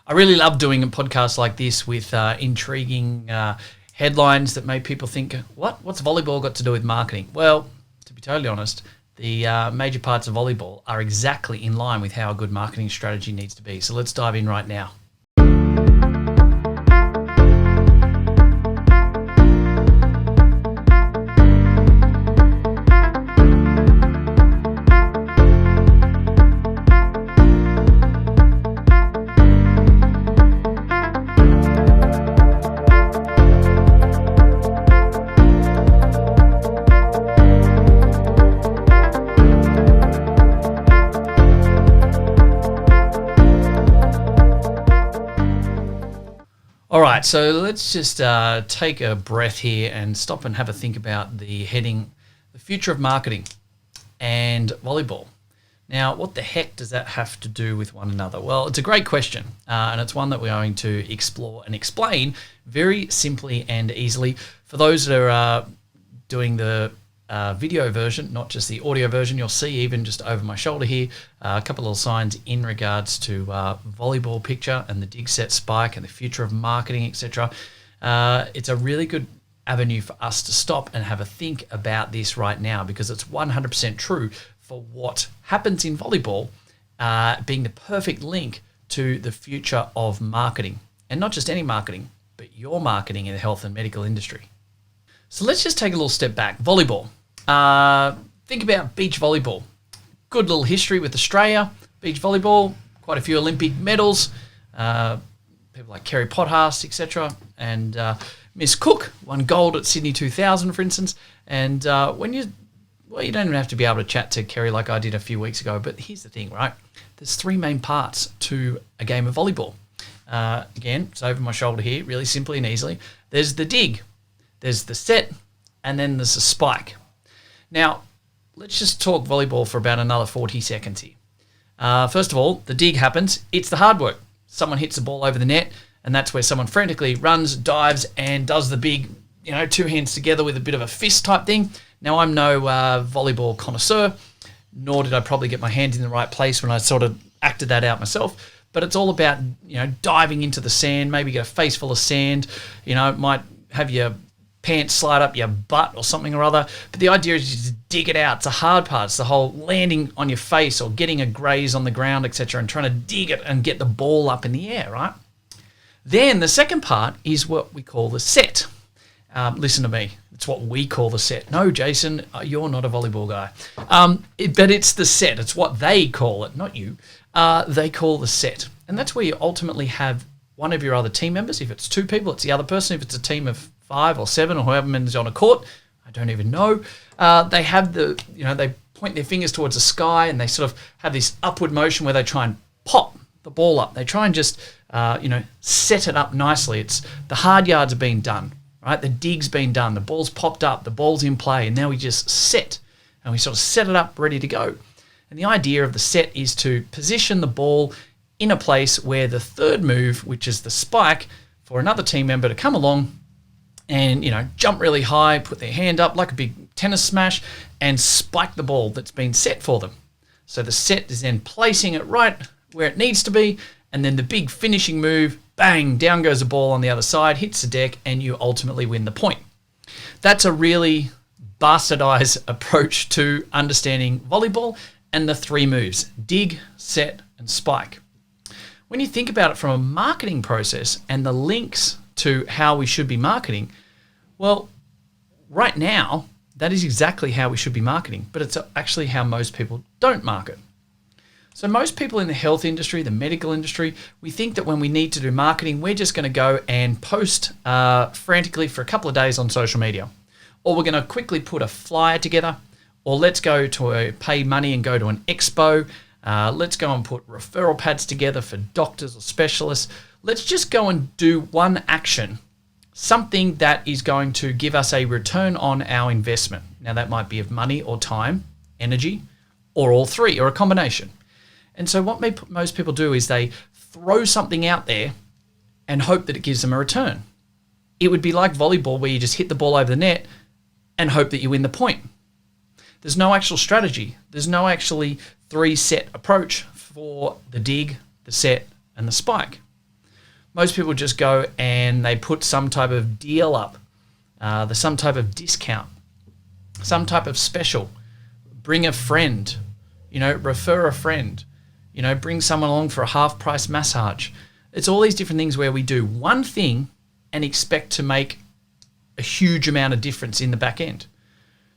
I really love doing a podcast like this with intriguing headlines that make people think, what's volleyball got to do with marketing? Well, to be totally honest, the major parts of volleyball are exactly in line with how a good marketing strategy needs to be. So let's dive in right now. All right, so let's just take a breath here and stop and have a think about the future of marketing and volleyball. Now, what the heck does that have to do with one another? Well, it's a great question, and it's one that we're going to explore and explain very simply and easily. For those that are doing the video version, not just the audio version, you'll see even just over my shoulder here a couple of little signs in regards to volleyball picture and the dig set spike and the future of marketing, etc. It's a really good avenue for us to stop and have a think about this right now, because it's 100% true for what happens in volleyball being the perfect link to the future of marketing, and not just any marketing, but your marketing in the health and medical industry. So let's just take a little step back. Volleyball. Think about beach volleyball. Good little history with Australia. Beach volleyball, quite a few Olympic medals. People like Kerry Pothast, etc. And Miss Cook won gold at Sydney 2000, for instance. And you don't even have to be able to chat to Kerry like I did a few weeks ago. But here's the thing, right? There's three main parts to a game of volleyball. Again, it's over my shoulder here, really simply and easily. There's the dig, there's the set, and then there's the spike. Now, let's just talk volleyball for about another 40 seconds here. First of all, the dig happens. It's the hard work. Someone hits the ball over the net, and that's where someone frantically runs, dives, and does the big, two hands together with a bit of a fist type thing. Now, I'm no volleyball connoisseur, nor did I probably get my hand in the right place when I sort of acted that out myself. But it's all about, diving into the sand, maybe get a face full of sand, might have your pants slide up your butt or something or other. But the idea is you just dig it out. It's the hard part. It's the whole landing on your face or getting a graze on the ground, etc., and trying to dig it and get the ball up in the air, right? Then the second part is what we call the set. Listen to me. It's what we call the set. No, Jason, you're not a volleyball guy. But it's the set. It's what they call it, not you. They call the set. And that's where you ultimately have one of your other team members. If it's two people, it's the other person. If it's a team of 5 or 7 or however many is on a court, I don't even know. They have they point their fingers towards the sky and they sort of have this upward motion where they try and pop the ball up. They try and just, set it up nicely. It's the hard yards are being done, right? The dig's been done. The ball's popped up. The ball's in play. And now we just set and we sort of set it up ready to go. And the idea of the set is to position the ball in a place where the third move, which is the spike, for another team member to come along and, jump really high, put their hand up like a big tennis smash and spike the ball that's been set for them. So the set is then placing it right where it needs to be, and then the big finishing move, bang, down goes the ball on the other side, hits the deck, and you ultimately win the point. That's a really bastardized approach to understanding volleyball and the three moves: dig, set, and spike. When you think about it from a marketing process and the links to how we should be marketing, well, right now, that is exactly how we should be marketing, but it's actually how most people don't market. So most people in the health industry, the medical industry, we think that when we need to do marketing, we're just going to go and post frantically for a couple of days on social media, or we're going to quickly put a flyer together, or let's go to pay money and go to an expo. Let's go and put referral pads together for doctors or specialists. Let's just go and do one action, something that is going to give us a return on our investment. Now, that might be of money or time, energy, or all three, or a combination. And so what most people do is they throw something out there and hope that it gives them a return. It would be like volleyball, where you just hit the ball over the net and hope that you win the point. There's no actual strategy. There's no actually 3-set approach for the dig, the set, and the spike. Most people just go and they put some type of deal up, some type of discount, some type of special. Bring a friend, refer a friend, bring someone along for a half-price massage. It's all these different things where we do one thing and expect to make a huge amount of difference in the back end.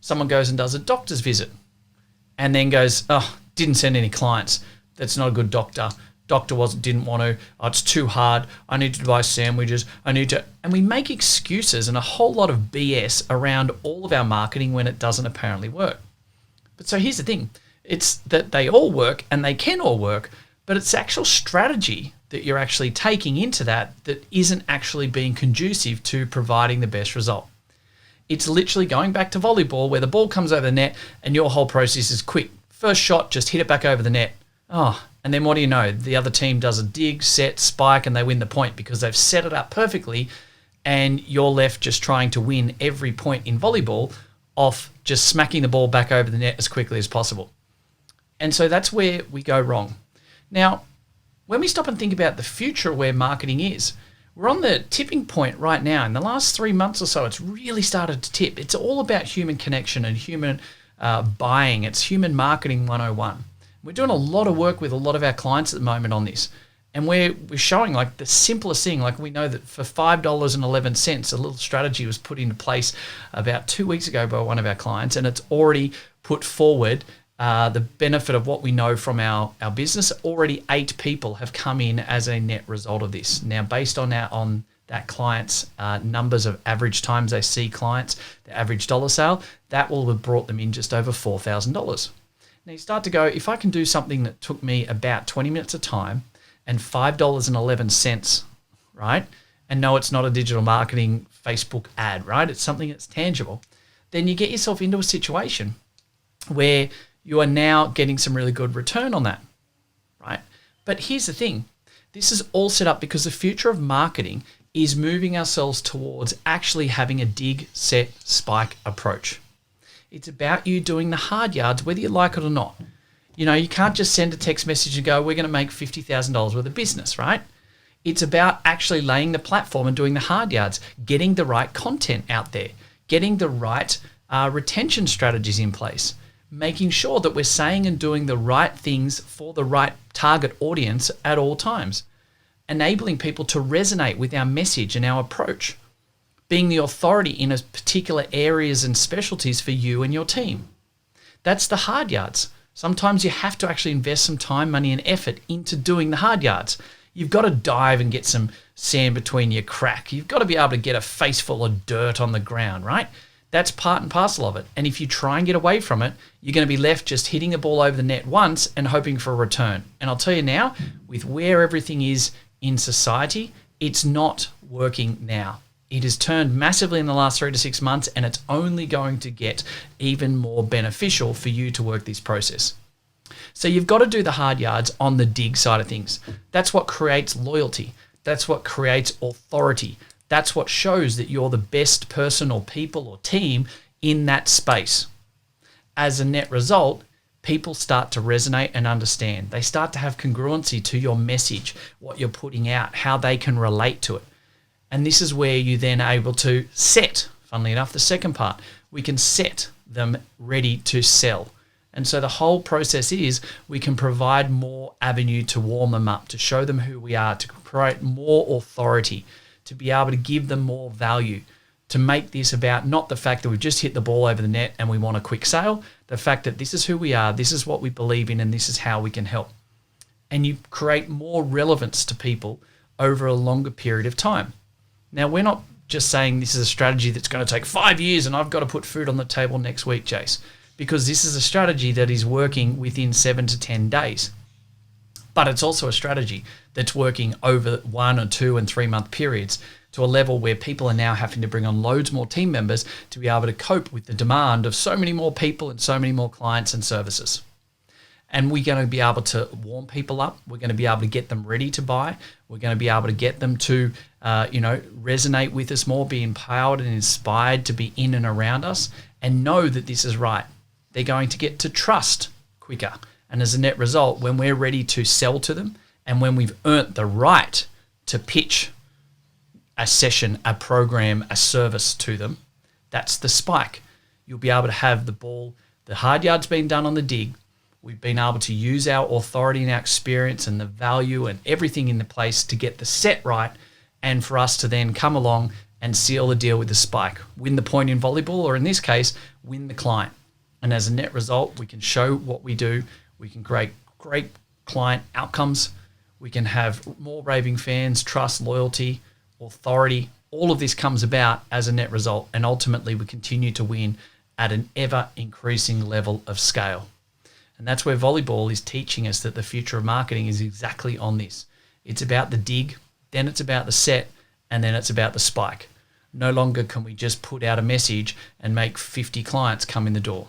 Someone goes and does a doctor's visit and then goes, oh, didn't send any clients. That's not a good doctor. Doctor didn't want to. Oh, it's too hard. I need to buy sandwiches. And we make excuses and a whole lot of BS around all of our marketing when it doesn't apparently work. But so here's the thing. It's that they all work and they can all work, but it's actual strategy that you're actually taking into that isn't actually being conducive to providing the best result. It's literally going back to volleyball where the ball comes over the net and your whole process is quick. First shot, just hit it back over the net. Oh, and then what do you know? The other team does a dig, set, spike, and they win the point because they've set it up perfectly, and you're left just trying to win every point in volleyball off just smacking the ball back over the net as quickly as possible. And so that's where we go wrong. Now, when we stop and think about the future of where marketing is, we're on the tipping point right now. In the last 3 months or so, it's really started to tip. It's all about human connection and human buying. It's human marketing 101. We're doing a lot of work with a lot of our clients at the moment on this. And we're showing like the simplest thing. Like we know that for $5.11, a little strategy was put into place about 2 weeks ago by one of our clients, and it's already put forward the benefit of what we know from our business. Already 8 people have come in as a net result of this. Now, based on that client's numbers of average times they see clients, the average dollar sale, that will have brought them in just over $4,000. Now you start to go, if I can do something that took me about 20 minutes of time and $5.11, right? And no, it's not a digital marketing Facebook ad, right? It's something that's tangible. Then you get yourself into a situation where you are now getting some really good return on that, right? But here's the thing. This is all set up because the future of marketing is moving ourselves towards actually having a dig, set, spike approach. It's about you doing the hard yards, whether you like it or not. You can't just send a text message and go, we're going to make $50,000 worth of business, right? It's about actually laying the platform and doing the hard yards, getting the right content out there, getting the right retention strategies in place, making sure that we're saying and doing the right things for the right target audience at all times, enabling people to resonate with our message and our approach, being the authority in a particular areas and specialties for you and your team. That's the hard yards. Sometimes you have to actually invest some time, money, and effort into doing the hard yards. You've got to dive and get some sand between your crack. You've got to be able to get a face full of dirt on the ground, right? That's part and parcel of it. And if you try and get away from it, you're going to be left just hitting the ball over the net once and hoping for a return. And I'll tell you now, with where everything is in society, it's not working now. It has turned massively in the last 3 to 6 months, and it's only going to get even more beneficial for you to work this process. So you've got to do the hard yards on the dig side of things. That's what creates loyalty. That's what creates authority. That's what shows that you're the best person or people or team in that space. As a net result, people start to resonate and understand. They start to have congruency to your message, what you're putting out, how they can relate to it. And this is where you then are able to set, funnily enough, the second part, we can set them ready to sell. And so the whole process is we can provide more avenue to warm them up, to show them who we are, to create more authority, to be able to give them more value, to make this about not the fact that we've just hit the ball over the net and we want a quick sale, the fact that this is who we are, this is what we believe in, and this is how we can help. And you create more relevance to people over a longer period of time. Now, we're not just saying this is a strategy that's going to take 5 years and I've got to put food on the table next week, Jace, because this is a strategy that is working within 7 to 10 days. But it's also a strategy that's working over 1 or 2 and 3 month periods to a level where people are now having to bring on loads more team members to be able to cope with the demand of so many more people and so many more clients and services. And we're going to be able to warm people up. We're going to be able to get them ready to buy. We're going to be able to get them to, resonate with us more, be empowered and inspired to be in and around us and know that this is right. They're going to get to trust quicker. And as a net result, when we're ready to sell to them and when we've earned the right to pitch a session, a program, a service to them, that's the spike. You'll be able to have the ball, the hard yard's been done on the dig. We've been able to use our authority and our experience and the value and everything in the place to get the set right, and for us to then come along and seal the deal with the spike, win the point in volleyball, or in this case, win the client. And as a net result, we can show what we do. We can create great client outcomes. We can have more raving fans, trust, loyalty, authority. All of this comes about as a net result, and ultimately we continue to win at an ever increasing level of scale. And that's where volleyball is teaching us that the future of marketing is exactly on this. It's about the dig, then it's about the set, and then it's about the spike. No longer can we just put out a message and make 50 clients come in the door.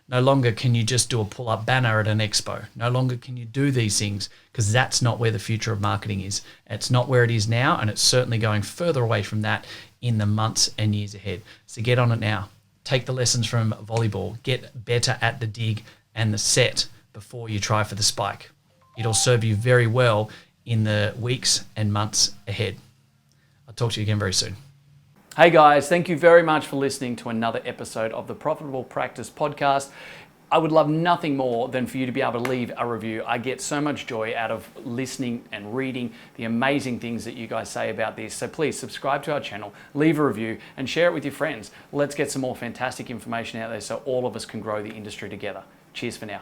No longer can you just do a pull-up banner at an expo. No longer can you do these things, because that's not where the future of marketing is. It's not where it is now, and it's certainly going further away from that in the months and years ahead. So get on it now. Take the lessons from volleyball. Get better at the dig and the set before you try for the spike. It'll serve you very well in the weeks and months ahead. I'll talk to you again very soon. Hey guys, thank you very much for listening to another episode of the Profitable Practice Podcast. I would love nothing more than for you to be able to leave a review. I get so much joy out of listening and reading the amazing things that you guys say about this. So please subscribe to our channel, leave a review, and share it with your friends. Let's get some more fantastic information out there so all of us can grow the industry together. Cheers for now.